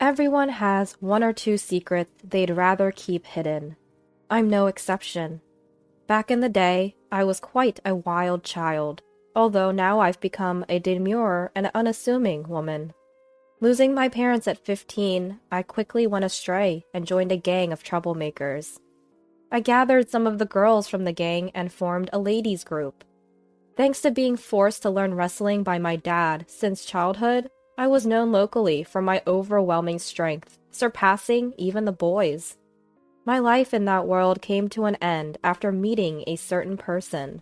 Everyone has one or two secrets they'd rather keep hidden. I'm no exception. Back in the day, I was quite a wild child, although now I've become a demure and unassuming woman. Losing my parents at 15, I quickly went astray and joined a gang of troublemakers. I gathered some of the girls from the gang and formed a ladies' group. Thanks to being forced to learn wrestling by my dad since childhood, I was known locally for my overwhelming strength, surpassing even the boys. My life in that world came to an end after meeting a certain person.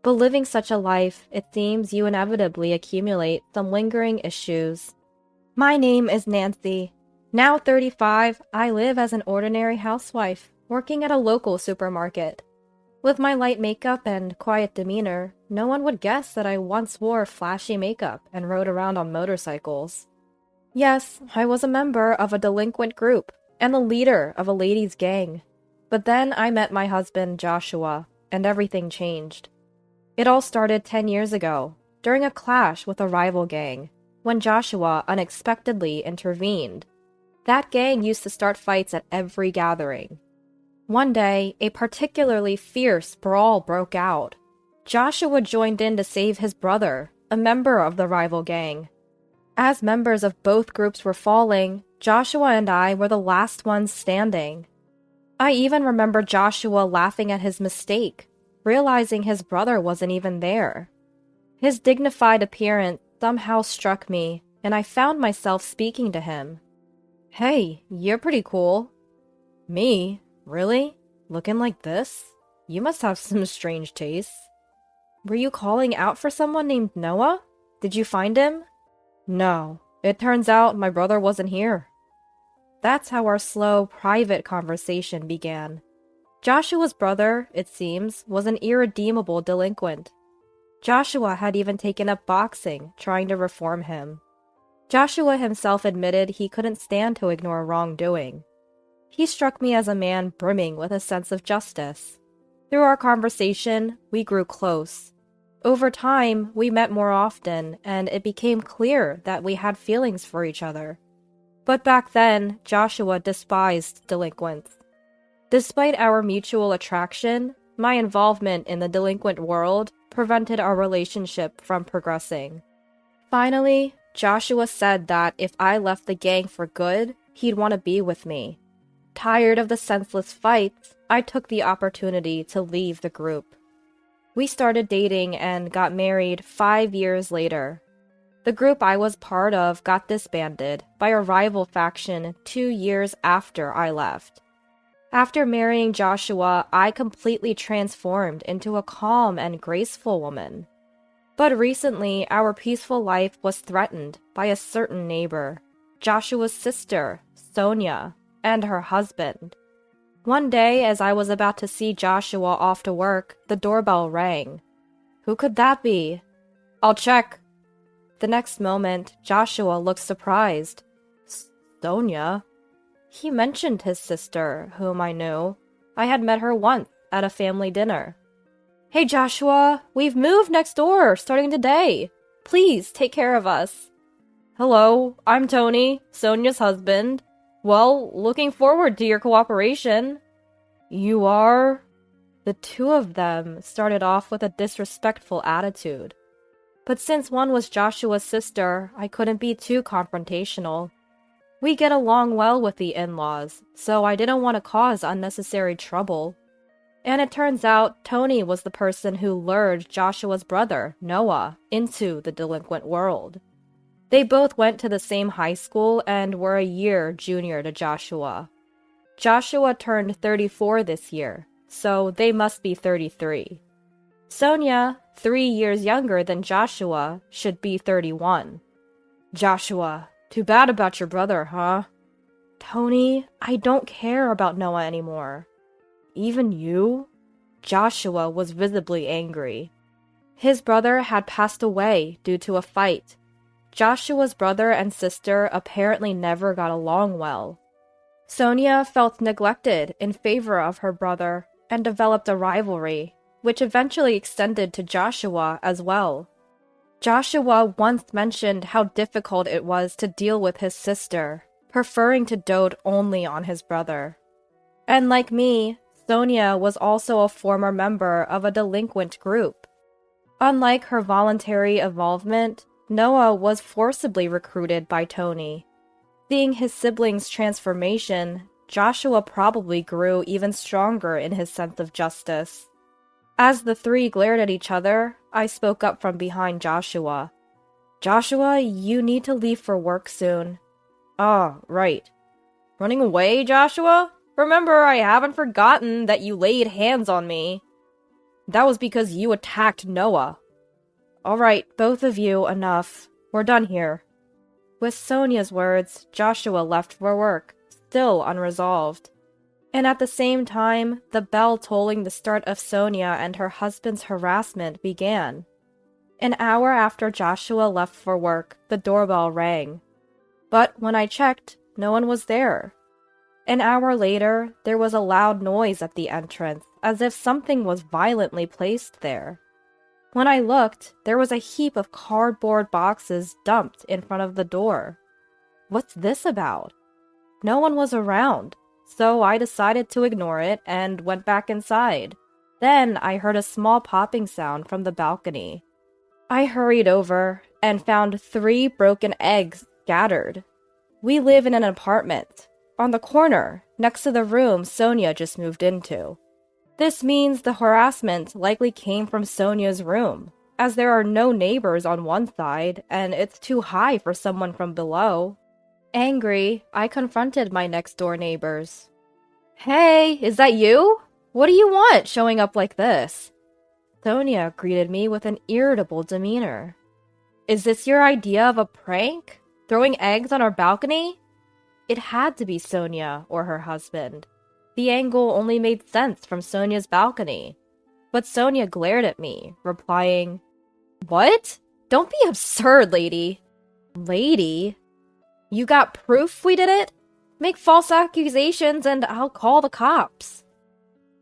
But living such a life, it seems you inevitably accumulate some lingering issues. My name is Nancy. Now 35, I live as an ordinary housewife, working at a local supermarket. With my light makeup and quiet demeanor, no one would guess that I once wore flashy makeup and rode around on motorcycles. Yes, I was a member of a delinquent group and the leader of a ladies' gang. But then I met my husband, Joshua, and everything changed. It all started 10 years ago, during a clash with a rival gang, when Joshua unexpectedly intervened. That gang used to start fights at every gathering. One day, a particularly fierce brawl broke out. Joshua joined in to save his brother, a member of the rival gang. As members of both groups were falling, Joshua and I were the last ones standing. I even remember Joshua laughing at his mistake, realizing his brother wasn't even there. His dignified appearance somehow struck me, and I found myself speaking to him. "Hey, you're pretty cool." "Me? Really? Looking like this? You must have some strange tastes." "Were you calling out for someone named Noah? Did you find him?" "No. It turns out my brother wasn't here." That's how our slow, private conversation began. Joshua's brother, it seems, was an irredeemable delinquent. Joshua had even taken up boxing, trying to reform him. Joshua himself admitted he couldn't stand to ignore wrongdoing. He struck me as a man brimming with a sense of justice. Through our conversation, we grew close. Over time, we met more often, and it became clear that we had feelings for each other. But back then, Joshua despised delinquents. Despite our mutual attraction, my involvement in the delinquent world prevented our relationship from progressing. Finally, Joshua said that if I left the gang for good, he'd want to be with me. Tired of the senseless fights, I took the opportunity to leave the group. We started dating and got married 5 years later. The group I was part of got disbanded by a rival faction 2 years after I left. After marrying Joshua, I completely transformed into a calm and graceful woman. But recently, our peaceful life was threatened by a certain neighbor, Joshua's sister, Sonia, and her husband. One day, as I was about to see Joshua off to work, the doorbell rang. Who could that be? "I'll check." The next moment, Joshua looked surprised. Sonia? He mentioned his sister, whom I knew. I had met her once at a family dinner. "Hey Joshua, we've moved next door, starting today. Please take care of us." "Hello, I'm Tony, Sonia's husband. Well, looking forward to your cooperation." "You are?" The two of them started off with a disrespectful attitude. But since one was Joshua's sister, I couldn't be too confrontational. We get along well with the in-laws, so I didn't want to cause unnecessary trouble. And it turns out Tony was the person who lured Joshua's brother, Noah, into the delinquent world. They both went to the same high school and were a year junior to Joshua. Joshua turned 34 this year, so they must be 33. Sonia, 3 years younger than Joshua, should be 31. "Joshua, too bad about your brother, huh?" "Tony, I don't care about Noah anymore." "Even you?" Joshua was visibly angry. His brother had passed away due to a fight. Joshua's brother and sister apparently never got along well. Sonia felt neglected in favor of her brother and developed a rivalry, which eventually extended to Joshua as well. Joshua once mentioned how difficult it was to deal with his sister, preferring to dote only on his brother. And like me, Sonia was also a former member of a delinquent group. Unlike her voluntary involvement, Noah was forcibly recruited by Tony. Seeing his siblings' transformation, Joshua probably grew even stronger in his sense of justice. As the three glared at each other, I spoke up from behind Joshua. "Joshua, you need to leave for work soon." "Ah, right." "Running away, Joshua? Remember, I haven't forgotten that you laid hands on me." "That was because you attacked Noah." "All right, both of you, enough. We're done here." With Sonia's words, Joshua left for work, still unresolved. And at the same time, the bell tolling the start of Sonia and her husband's harassment began. An hour after Joshua left for work, the doorbell rang. But when I checked, no one was there. An hour later, there was a loud noise at the entrance, as if something was violently placed there. When I looked, there was a heap of cardboard boxes dumped in front of the door. What's this about? No one was around, so I decided to ignore it and went back inside. Then I heard a small popping sound from the balcony. I hurried over and found 3 broken eggs scattered. We live in an apartment, on the corner, next to the room Sonia just moved into. This means the harassment likely came from Sonia's room, as there are no neighbors on one side and it's too high for someone from below. Angry, I confronted my next-door neighbors. "Hey, is that you? What do you want showing up like this?" Sonia greeted me with an irritable demeanor. "Is this your idea of a prank? Throwing eggs on our balcony?" It had to be Sonia or her husband. The angle only made sense from Sonia's balcony. But Sonia glared at me, replying, "What? Don't be absurd, lady." "Lady? You got proof we did it? Make false accusations and I'll call the cops."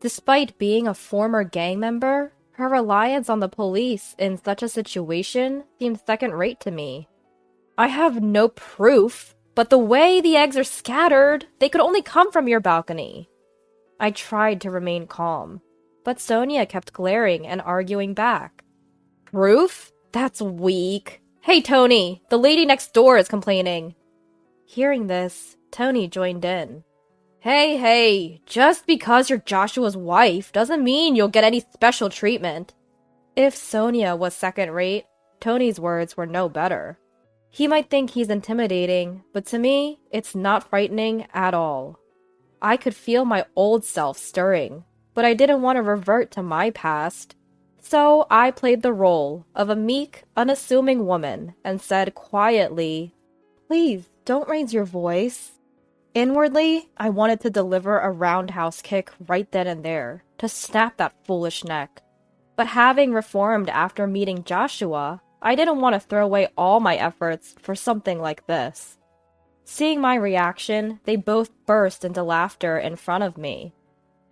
Despite being a former gang member, her reliance on the police in such a situation seemed second-rate to me. "I have no proof, but the way the eggs are scattered, they could only come from your balcony." I tried to remain calm, but Sonia kept glaring and arguing back. "Proof? That's weak. Hey, Tony, the lady next door is complaining." Hearing this, Tony joined in. Hey, just because you're Joshua's wife doesn't mean you'll get any special treatment." If Sonia was second-rate, Tony's words were no better. He might think he's intimidating, but to me, it's not frightening at all. I could feel my old self stirring, but I didn't want to revert to my past. So I played the role of a meek, unassuming woman and said quietly, "Please, don't raise your voice." Inwardly, I wanted to deliver a roundhouse kick right then and there, to snap that foolish neck. But having reformed after meeting Joshua, I didn't want to throw away all my efforts for something like this. Seeing my reaction, they both burst into laughter in front of me.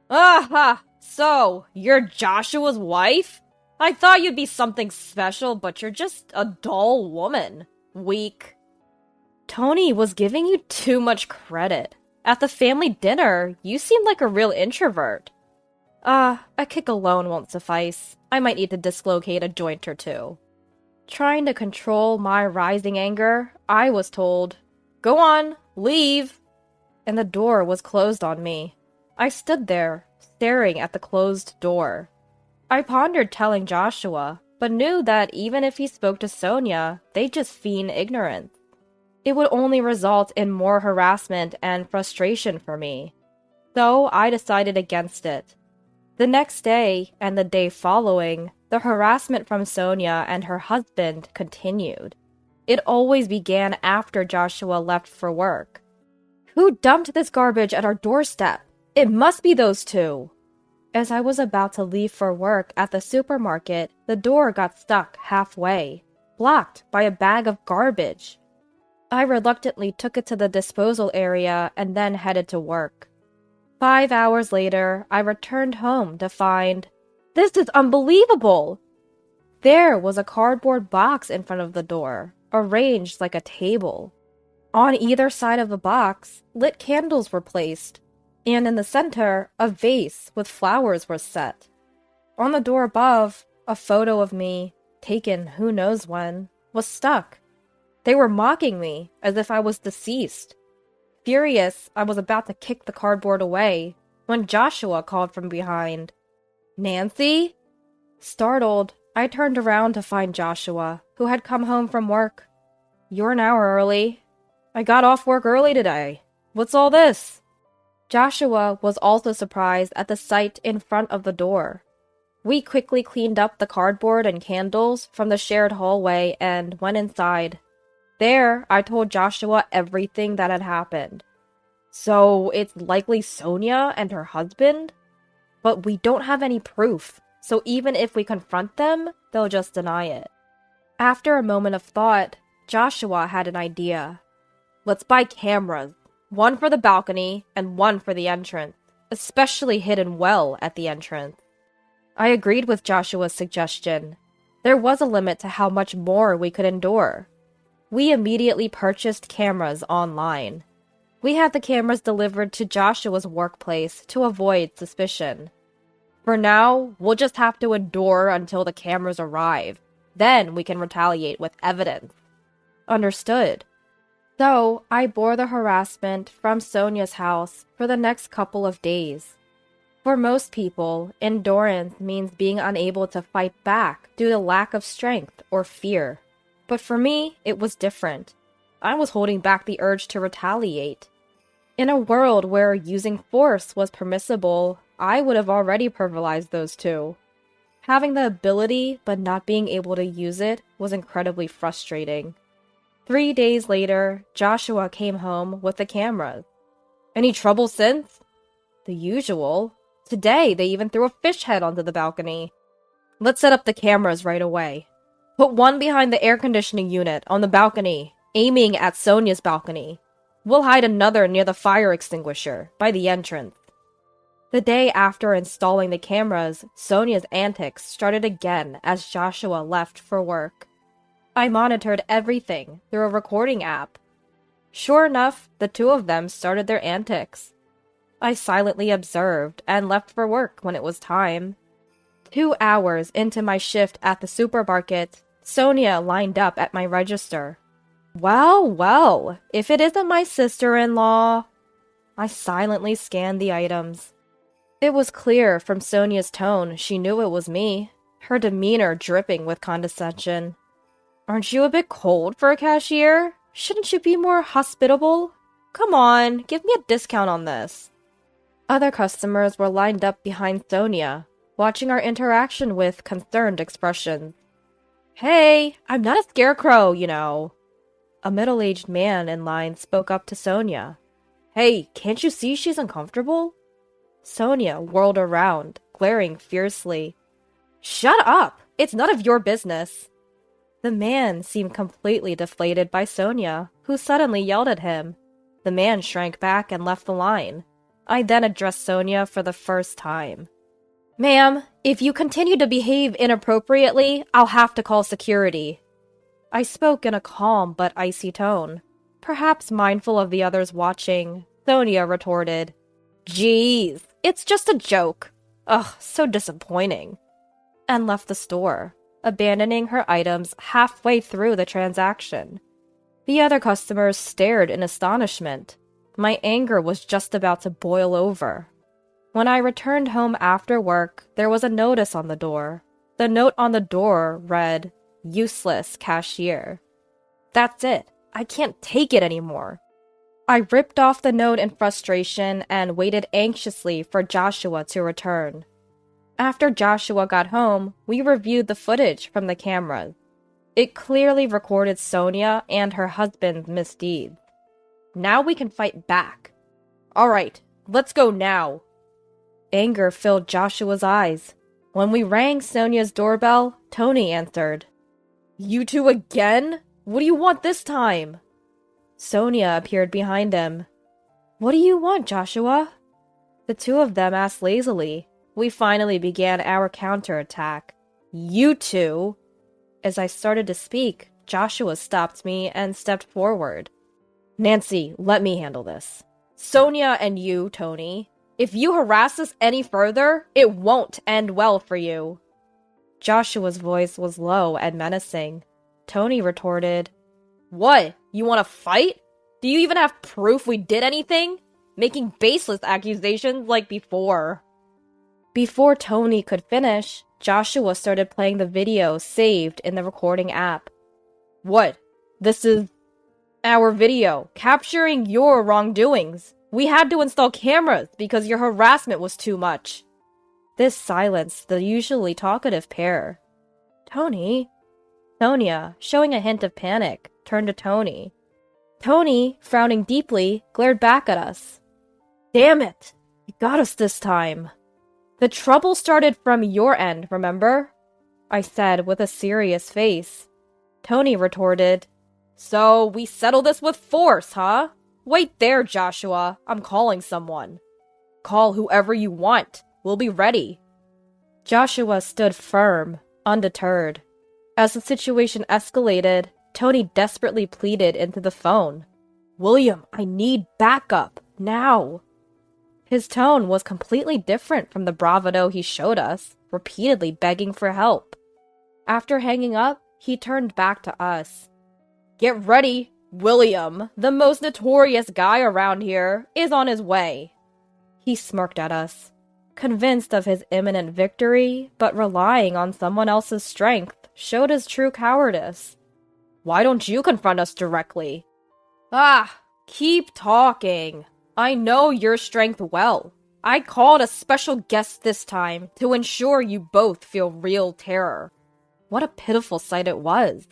"Aha! So, you're Joshua's wife? I thought you'd be something special, but you're just a dull woman. Weak." Tony was giving you too much credit. At the family dinner, you seemed like a real introvert. A kick alone won't suffice. I might need to dislocate a joint or two. Trying to control my rising anger, I was told, "Go on, leave." And the door was closed on me. I stood there, staring at the closed door. I pondered telling Joshua, but knew that even if he spoke to Sonia, they'd just feign ignorance. It would only result in more harassment and frustration for me. So I decided against it. The next day, and the day following, the harassment from Sonia and her husband continued. It always began after Joshua left for work. "Who dumped this garbage at our doorstep? It must be those two." As I was about to leave for work at the supermarket, the door got stuck halfway, blocked by a bag of garbage. I reluctantly took it to the disposal area and then headed to work. 5 hours later, I returned home to find, "This is unbelievable!" There was a cardboard box in front of the door, arranged like a table. On either side of the box, lit candles were placed, and in the center, a vase with flowers was set. On the door above, a photo of me, taken who knows when, was stuck. They were mocking me as if I was deceased. Furious, I was about to kick the cardboard away when Joshua called from behind. "Nancy?" Startled, I turned around to find Joshua, who had come home from work. "You're an hour early." "I got off work early today. What's all this?" Joshua was also surprised at the sight in front of the door. We quickly cleaned up the cardboard and candles from the shared hallway and went inside. There, I told Joshua everything that had happened. "So it's likely Sonia and her husband? But we don't have any proof, so even if we confront them, they'll just deny it." After a moment of thought, Joshua had an idea. "Let's buy cameras, one for the balcony and one for the entrance, especially hidden well at the entrance." I agreed with Joshua's suggestion. There was a limit to how much more we could endure. We immediately purchased cameras online. We had the cameras delivered to Joshua's workplace to avoid suspicion. For now, we'll just have to endure until the cameras arrive. Then we can retaliate with evidence. Understood. So, I bore the harassment from Sonia's house for the next couple of days. For most people, endurance means being unable to fight back due to lack of strength or fear. But for me, it was different. I was holding back the urge to retaliate. In a world where using force was permissible, I would have already verbalized those two. Having the ability but not being able to use it was incredibly frustrating. 3 days later, Joshua came home with the cameras. "Any trouble since?" "The usual. Today, they even threw a fish head onto the balcony." "Let's set up the cameras right away. Put one behind the air conditioning unit on the balcony, aiming at Sonia's balcony. We'll hide another near the fire extinguisher by the entrance." The day after installing the cameras, Sonia's antics started again as Joshua left for work. I monitored everything through a recording app. Sure enough, the two of them started their antics. I silently observed and left for work when it was time. 2 hours into my shift at the supermarket, Sonia lined up at my register. Well, well, if it isn't my sister-in-law. I silently scanned the items. It was clear from Sonia's tone she knew it was me, her demeanor dripping with condescension. "Aren't you a bit cold for a cashier? Shouldn't you be more hospitable? Come on, give me a discount on this." Other customers were lined up behind Sonia, watching our interaction with concerned expressions. "Hey, I'm not a scarecrow, you know." A middle-aged man in line spoke up to Sonia. "Hey, can't you see she's uncomfortable?" Sonia whirled around, glaring fiercely. "Shut up! It's none of your business." The man seemed completely deflated by Sonia, who suddenly yelled at him. The man shrank back and left the line. I then addressed Sonia for the first time. "Ma'am, if you continue to behave inappropriately, I'll have to call security." I spoke in a calm but icy tone. Perhaps mindful of the others watching, Sonia retorted, "Geez, it's just a joke. Ugh, so disappointing," and left the store, abandoning her items halfway through the transaction. The other customers stared in astonishment. My anger was just about to boil over. When I returned home after work, there was a notice on the door. The note on the door read, "Useless cashier." That's it. I can't take it anymore. I ripped off the note in frustration and waited anxiously for Joshua to return. After Joshua got home, we reviewed the footage from the cameras. It clearly recorded Sonia and her husband's misdeeds. Now we can fight back. "All right, let's go now." Anger filled Joshua's eyes. When we rang Sonia's doorbell, Tony answered. "You two again? What do you want this time?" Sonia appeared behind him. "What do you want, Joshua?" The two of them asked lazily. We finally began our counterattack. "You two!" As I started to speak, Joshua stopped me and stepped forward. Nancy, let me handle this. Sonia and you, Tony. If you harass us any further, it won't end well for you. Joshua's voice was low and menacing. Tony retorted, What? You want to fight? Do you even have proof we did anything? Making baseless accusations like before. Before Tony could finish, Joshua started playing the video saved in the recording app. What? This is our video, capturing your wrongdoings. We had to install cameras because your harassment was too much. This silenced the usually talkative pair. Tony? Sonia, showing a hint of panic, turned to Tony. Tony, frowning deeply, glared back at us. Damn it! You got us this time. The trouble started from your end, remember? I said with a serious face. Tony retorted, So we settle this with force, huh? Wait there, Joshua. I'm calling someone. Call whoever you want. We'll be ready. Joshua stood firm, undeterred. As the situation escalated, Tony desperately pleaded into the phone. William, I need backup, now. His tone was completely different from the bravado he showed us, repeatedly begging for help. After hanging up, he turned back to us. Get ready, William, the most notorious guy around here, is on his way. He smirked at us, convinced of his imminent victory, but relying on someone else's strength showed his true cowardice. Why don't you confront us directly? Keep talking. I know your strength well. I called a special guest this time to ensure you both feel real terror. What a pitiful sight it was.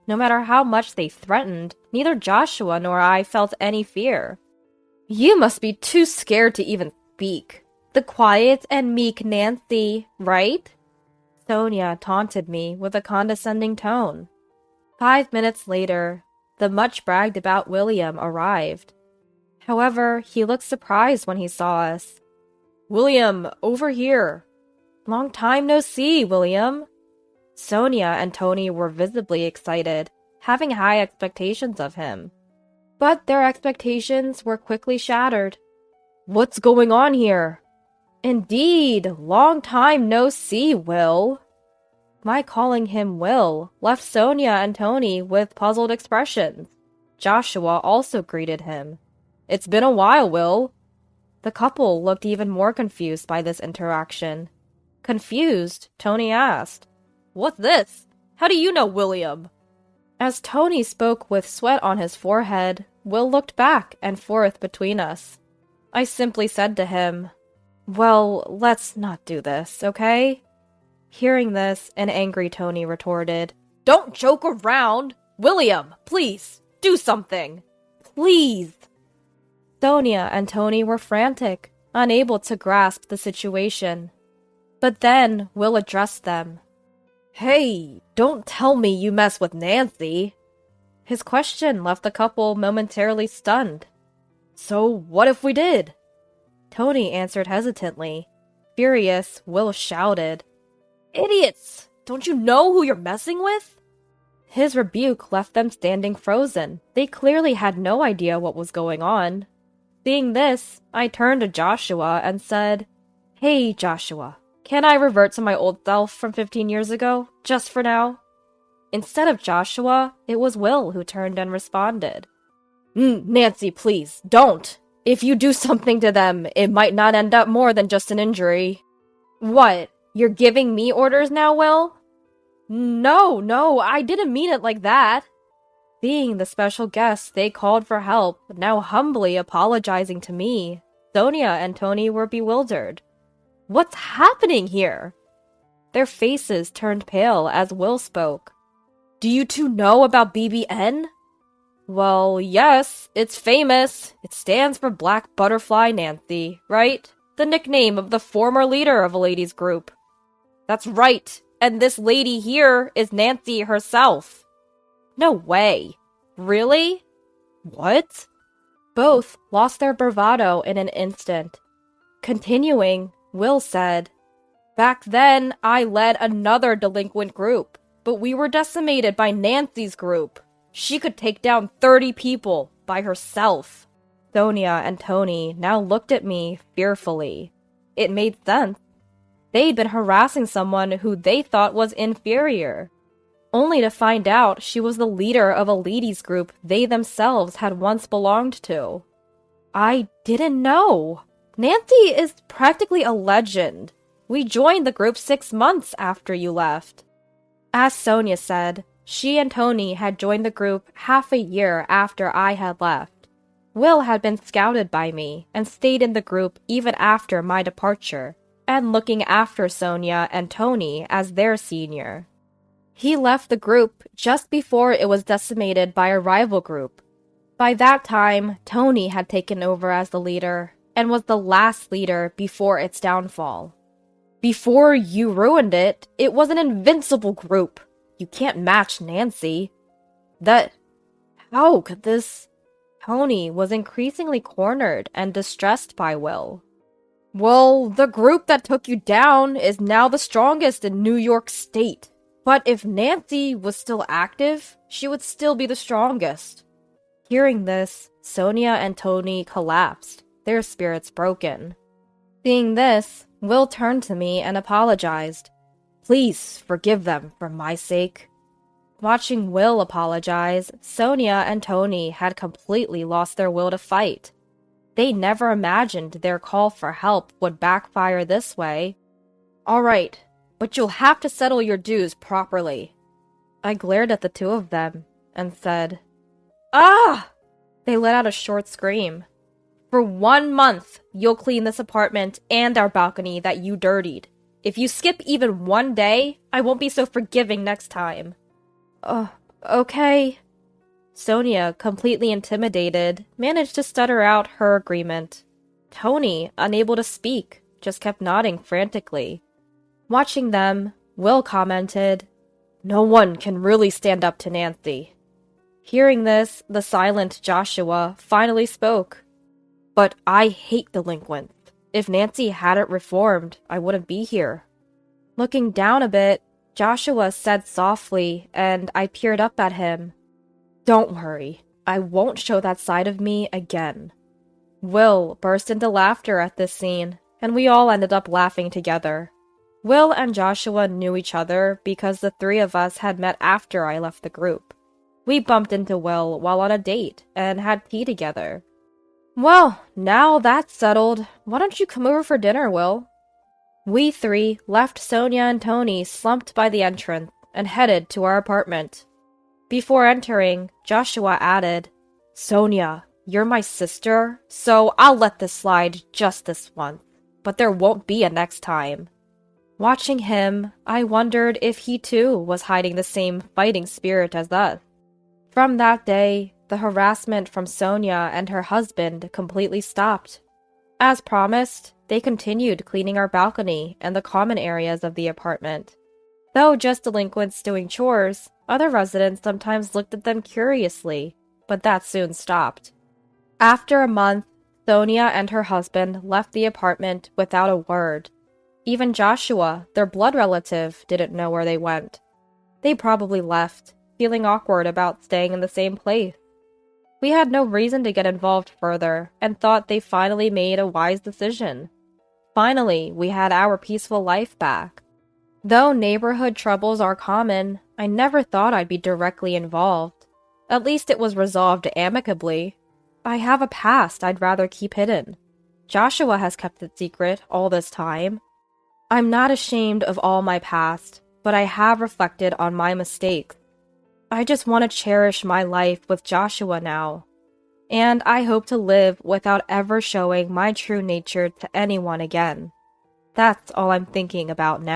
No matter how much they threatened, neither Joshua nor I felt any fear. You must be too scared to even speak. The quiet and meek Nancy, right? Sonia taunted me with a condescending tone. 5 minutes later, the much-bragged-about William arrived. However, he looked surprised when he saw us. William, over here. Long time no see, William. Sonia and Tony were visibly excited, having high expectations of him. But their expectations were quickly shattered. What's going on here? Indeed, long time no see, Will. My calling him Will left Sonia and Tony with puzzled expressions. Joshua also greeted him. It's been a while, Will. The couple looked even more confused by this interaction. Confused, Tony asked, What's this? How do you know William? As Tony spoke with sweat on his forehead, Will looked back and forth between us. I simply said to him, Well, let's not do this, okay? Hearing this, an angry Tony retorted, Don't joke around! William, please, do something! Please! Sonia and Tony were frantic, unable to grasp the situation. But then Will addressed them. Hey, don't tell me you mess with Nancy! His question left the couple momentarily stunned. So what if we did? Tony answered hesitantly. Furious, Will shouted, Idiots! Don't you know who you're messing with? His rebuke left them standing frozen. They clearly had no idea what was going on. Seeing this, I turned to Joshua and said, Hey, Joshua, can I revert to my old self from 15 years ago, just for now? Instead of Joshua, it was Will who turned and responded. Nancy, please, don't! If you do something to them, it might not end up more than just an injury. What? You're giving me orders now, Will? No, I didn't mean it like that. Seeing the special guest they called for help, now humbly apologizing to me, Sonia and Tony were bewildered. What's happening here? Their faces turned pale as Will spoke. Do you two know about BBN? Well, yes, it's famous. It stands for Black Butterfly Nancy, right? The nickname of the former leader of a ladies' group. That's right, and this lady here is Nancy herself. No way. Really? What? Both lost their bravado in an instant. Continuing, Will said, Back then, I led another delinquent group, but we were decimated by Nancy's group. She could take down 30 people by herself. Sonia and Tony now looked at me fearfully. It made sense. They'd been harassing someone who they thought was inferior, only to find out she was the leader of a ladies group they themselves had once belonged to. I didn't know. Nancy is practically a legend. We joined the group 6 months after you left. As Sonia said, she and Tony had joined the group half a year after I had left. Will had been scouted by me and stayed in the group even after my departure, and looking after Sonia and Tony as their senior. He left the group just before it was decimated by a rival group. By that time, Tony had taken over as the leader, and was the last leader before its downfall. Before you ruined it, it was an invincible group. You can't match Nancy. How could this? Tony was increasingly cornered and distressed by Will. Well, the group that took you down is now the strongest in New York State. But if Nancy was still active, she would still be the strongest. Hearing this, Sonia and Tony collapsed, their spirits broken. Seeing this, Will turned to me and apologized. Please forgive them for my sake. Watching Will apologize, Sonia and Tony had completely lost their will to fight. They never imagined their call for help would backfire this way. All right, but you'll have to settle your dues properly. I glared at the two of them and said, Ah! They let out a short scream. For 1 month, you'll clean this apartment and our balcony that you dirtied. If you skip even 1 day, I won't be so forgiving next time. Okay. Sonia, completely intimidated, managed to stutter out her agreement. Tony, unable to speak, just kept nodding frantically. Watching them, Will commented, No one can really stand up to Nancy. Hearing this, the silent Joshua finally spoke. But I hate delinquents. If Nancy hadn't reformed, I wouldn't be here. Looking down a bit, Joshua said softly, and I peered up at him. Don't worry, I won't show that side of me again. Will burst into laughter at this scene, and we all ended up laughing together. Will and Joshua knew each other because the three of us had met after I left the group. We bumped into Will while on a date and had tea together. Well, now that's settled, why don't you come over for dinner, Will? We three left Sonia and Tony slumped by the entrance and headed to our apartment. Before entering, Joshua added, Sonia, you're my sister, so I'll let this slide just this once, but there won't be a next time. Watching him, I wondered if he too was hiding the same fighting spirit as us. From that day, the harassment from Sonia and her husband completely stopped. As promised, they continued cleaning our balcony and the common areas of the apartment. Though just delinquents doing chores, other residents sometimes looked at them curiously, but that soon stopped. After a month, Sonia and her husband left the apartment without a word. Even Joshua, their blood relative, didn't know where they went. They probably left, feeling awkward about staying in the same place. We had no reason to get involved further, and thought they finally made a wise decision. Finally, we had our peaceful life back. Though neighborhood troubles are common, I never thought I'd be directly involved. At least it was resolved amicably. I have a past I'd rather keep hidden. Joshua has kept it secret all this time. I'm not ashamed of all my past, but I have reflected on my mistakes. I just want to cherish my life with Joshua now. And I hope to live without ever showing my true nature to anyone again. That's all I'm thinking about now.